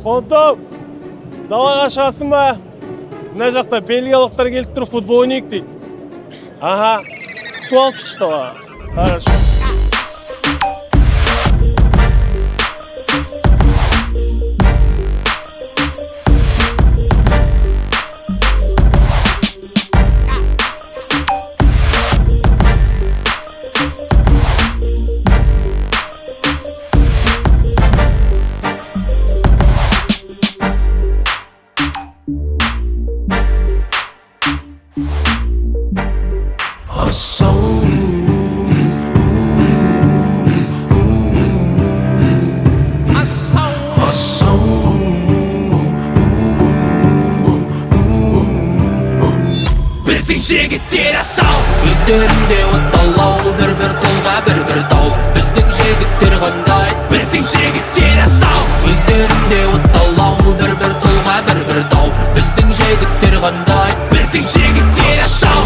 Қонтоп, далаға шығасың ба? Мына жақта бельгиялықтар келіп тұр, футбол ойнайық дейді. Аха, су алып шықты далаға. Хорошо. Жігіттер асау өздерінде отталау бір-бір тұлға бір-бір тау біздің жігіттер қандай біздің жігіттер асау өздерінде отталау бір-бір тұлға бір-бір тау біздің жігіттер қандай біздің жігіттер асау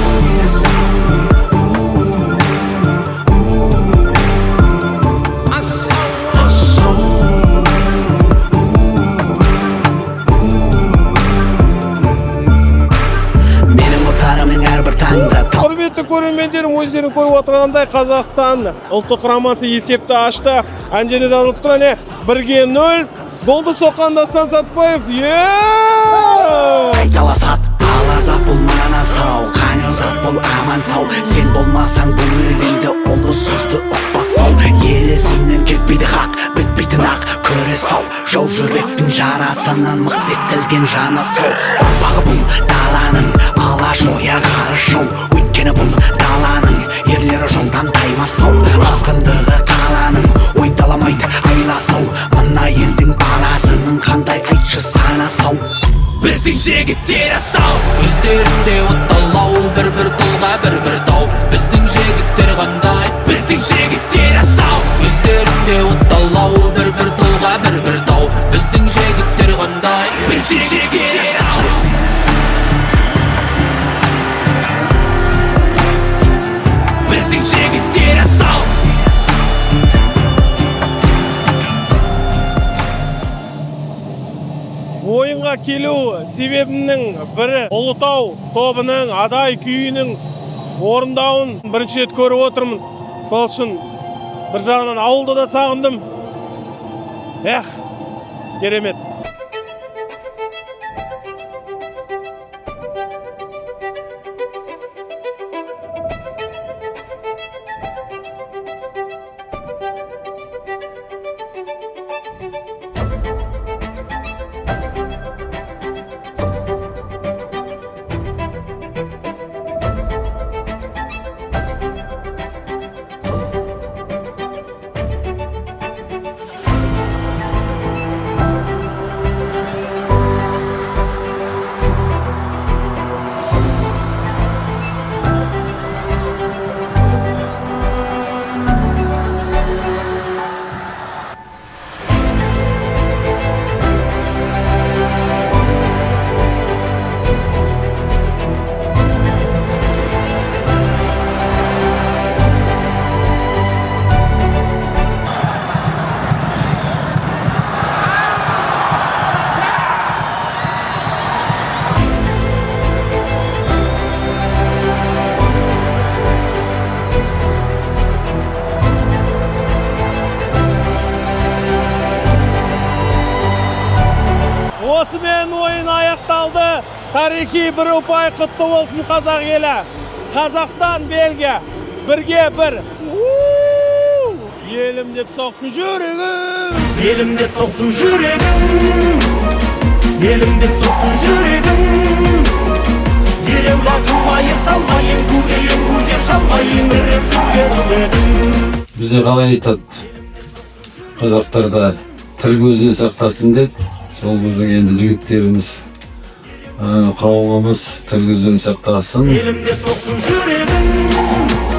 Құрметті көрермендерім, өздерің көріп отырғандай Қазақстан ұлттық құрамасы есепті ашты. Әнжелі жазылып тұр, 1-0 голды соққан Дастан Сатпаев. Айталасат, алазат бұл мана сау, қаңызат бұл аман сау. Сен болмасаң бұл елінде ұлы сөзді ұқпасау. Елесінен кетпейді хақ, бітпейтін ақ көре сау. Жау жүректің жарасынан мықты етілген жаны сау. Ұрпағы бұл даланың алаш оя қарышау. Өйткені бұл даланың ерлері жолдан таймасау. Асқындығы қаланың ойдаламайды айласау. Мына елдің баласының қандай айтшы санасау. Біздің жігіттер асау өздерінде отталау бір-бір тұлға бір-бір тау біздің жігіттер қандай біздің жігіттер асау өздерінде отталау бір-бір тұлға бір-бір тау біздің жігіттер қандай біздің жігіттер асау біздің жігіттер асау Ойынға келу себебінің бірі Ұлытау тобының адай күйінің орындауын бірінші рет көріп отырмын. Сол үшін бір жағынан ауылды да сағындым. Керемет. Осымен ойын аяқталды. Тарихи бір ұпай құтты болсын қазақ елі. Қазақстан, Бельгия 1-1. Елім деп соқсын жүрегім. Елім деп соқсын жүрегім. Елім деп соқсын жүрегім. Ерем батылмайын салмайын көдейін көзер шалмайын үреп жүрегім. Бізде қалай айтады? Қазақтарда тіл көзден сақтасын деді. Сол біздің енді жігіттеріміз қауымымыз тіл көзден сақтасын. Елім деп соқсын жүрегім.